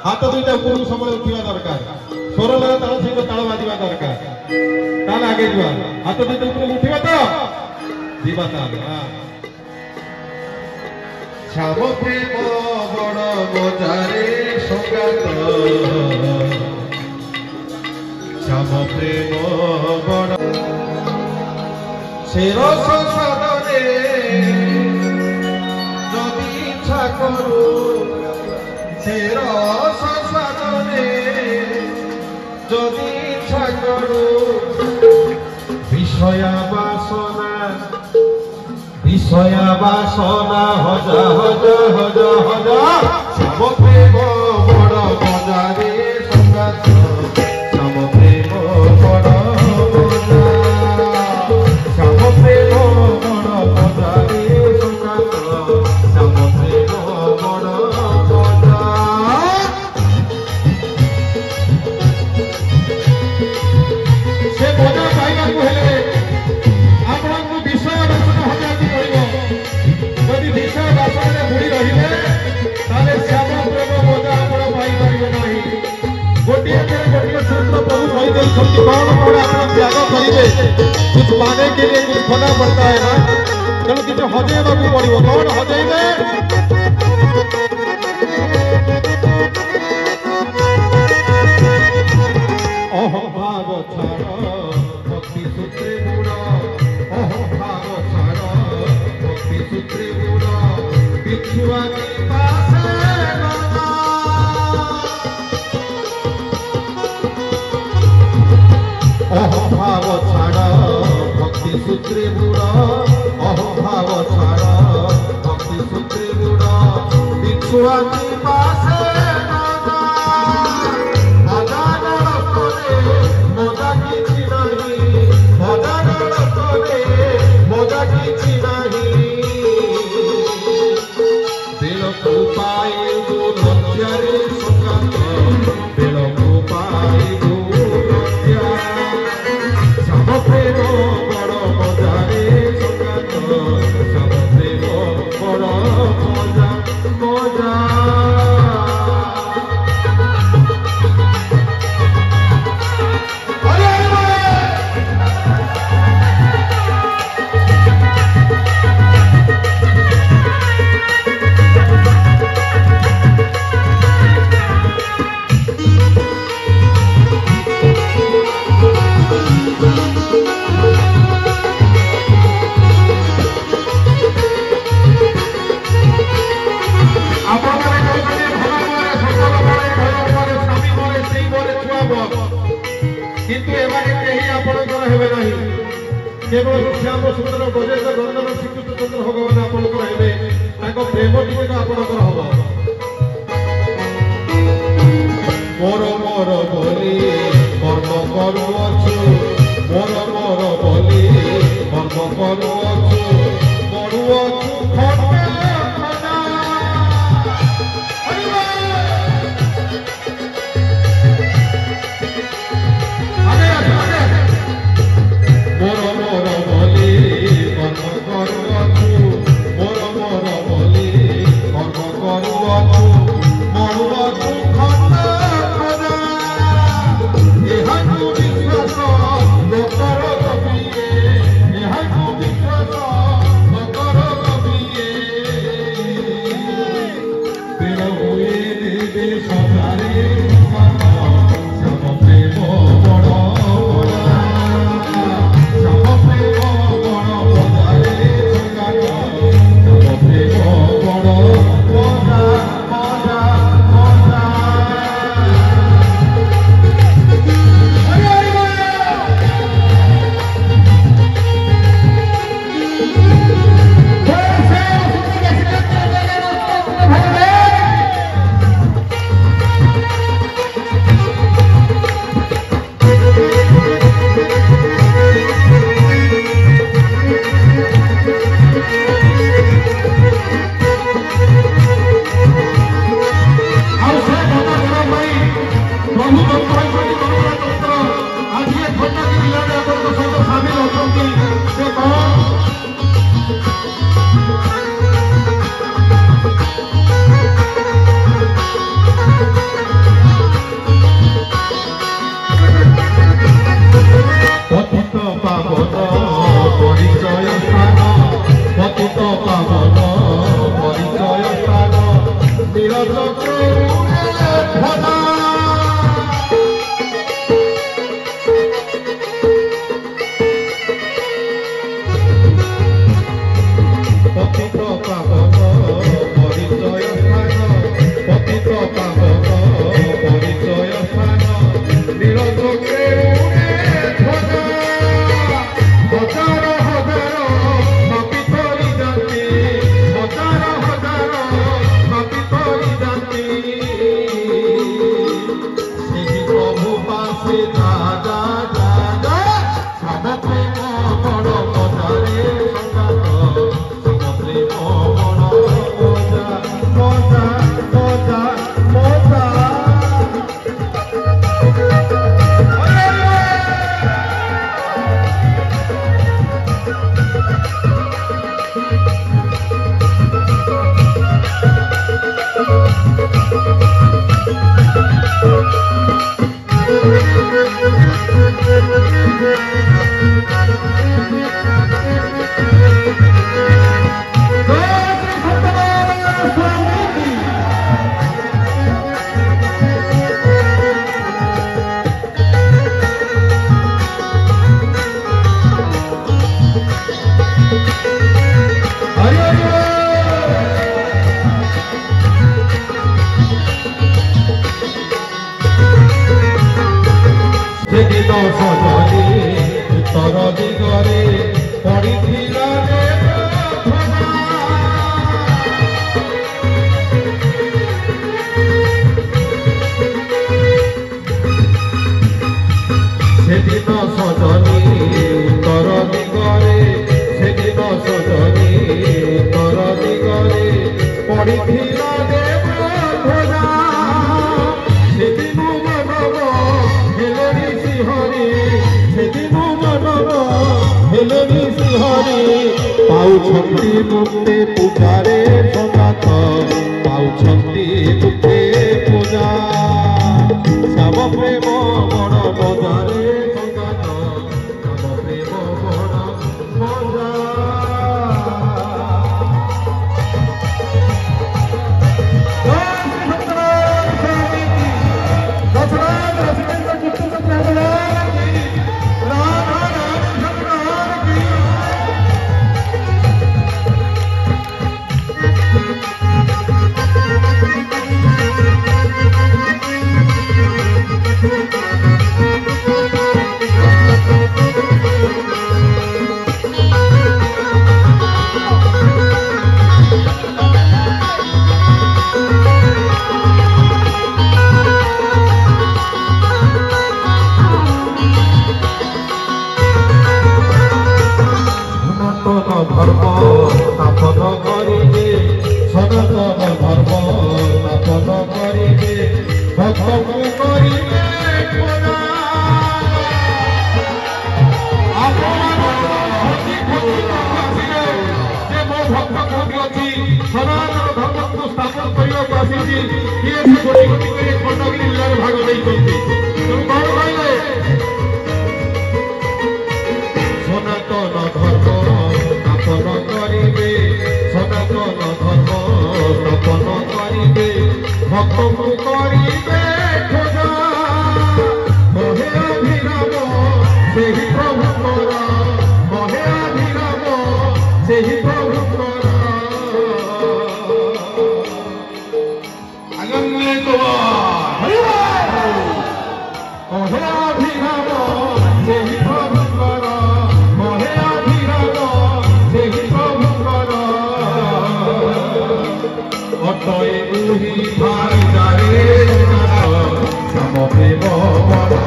हाथ दुईटा ऊपर समय उठा दरकार स्वर लय ताल सहित ताल बाजा दरकार ताल आगे जा हाथ दुईटा ऊपर उठा तो जीवा ताल छाम प्रेम बड़ मजारे संगात छाम प्रेम बड़ से रस सदने जदि इच्छा करू से रस सदने जदि इच्छा करू विषया बासना हजा हजा हजा हजा श्याम प्रेम बड़ मजारे संगात श्याम प्रेम बड़ मजा श्याम प्रेम बड़ मजारे संगात श्याम प्रेम बड़ मजा से मजा पाइबा हेले आपको विषय बासना हजा यदि विषय बासन में बुड़ी रही श्याम प्रेम मजा आप पाइपर ना गोटे गोटे सूत्र प्रभु कही कौन कौन आप त्याग करेंगे कुछ पाने के लिए कुछ खोना पड़ता है ना तेणु किसी हजेबा पड़ो कौन हजेबे अहंभाव छाड़ भक्ति सूत्रे गुण अहंभाव छाड़ भक्ति सूत्रे गुण बिछुआ के पास अहंभाव छाड़ भक्ति सूत्रे गुण अहंभाव छाड़ भक्ति सूत्रे गुण बिछुआ के पास केवल श्याम सुंदर गजेन्द्र नंदन श्रीकृष्ण चंद्र भगवान आपंकर हे प्रेम टी आपंकर हम मोर मोर बोली कर्म करुअछु मोर मोर बोली कर्म करुअछु करुअछु खंडे विश्वास ধ্বজা পতিত পাবন পরিচয় স্থান পতিত পাবন পরিচয় স্থান নীলচক্রে উড়ে ধ্বজা হাজার হাজার পাপী তরি যাতি হাজার হাজার পাপী তরি যাতি সেই প্রভু পাশে যা যা যা যা সাদা প্রেম বড় মজারে সঙ্গাত সাদা প্রেম বড় মজা মজা মজা মজা সেদিন সজনী উত্তর দিগরে পড়িଥିଲା সেদিন সজনী উত্তর দিগরে সেদিন সজনী উত্তর দিগরে পড়িଥିଲା দেব ধ্বজা সেদিন মানব হেলনি সিংহরি সেদিন মানব হেলনি সিংহরি পাউଛନ୍ତି মুক্তে ପୂଜାରେ ସଙ୍ଗାତ ପାଉଛନ୍ତି ମୁକ୍ତେ ପୂଜା ଶ୍ୟାମ ପ୍ରେମ ବଡ଼ ମଜାରେ ସଙ୍ଗାତ ଶ୍ୟାମ ପ୍ରେମ ବଡ଼ ମଜା ধর্ম স্থাপন করিবে সনাতন ধর্ম স্থাপন করিবে ভক্তକୁ করিবে সনাতন ধর্মକୁ ସ୍ଥାପନ କରିବାକୁ ଆସିଛି କିଏ ସେ ଗୋଟି ଗୋଟି କରି ଖଣ୍ଡଗିରି ଜିଲ୍ଲାରେ ଭାଗ ଦେଇଛନ୍ତି ତେଣୁ କଣ କହିଲେ সনাতন ধর্ম স্থাপন করিবে সনাতন ধর্ম স্থাপন করিবে ভক্তକୁ করিবে খোঁজা মহে অভিরাম ସେହି ପ୍ରଭୁଙ୍କର ମহে ଅଭିରାମ ସେହି ପ୍ରଭୁଙ୍କର ଆଗନ୍ୟ ମହେ ଅଭିରାମ ସେହି ପ୍ରଭୁଙ୍କର ମହେ ଅଭିରାମ ସେହି ପ୍ରଭୁଙ୍କର ଅଟଏ ଉହି ଭାଇଦାରେ ଶ୍ୟାମ ପ୍ରେମ ବଡ଼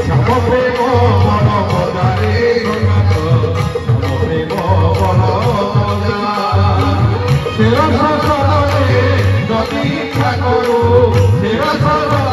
ଶ୍ୟାମ ପ୍ରେମ ବଡ଼ ମଜାରେ ଶ୍ୟାମ ପ୍ରେମ ବଡ଼ ମଜା ତେର ସରରେ ଯଦି ଇଚ୍ଛା କରୁ ତେର ସର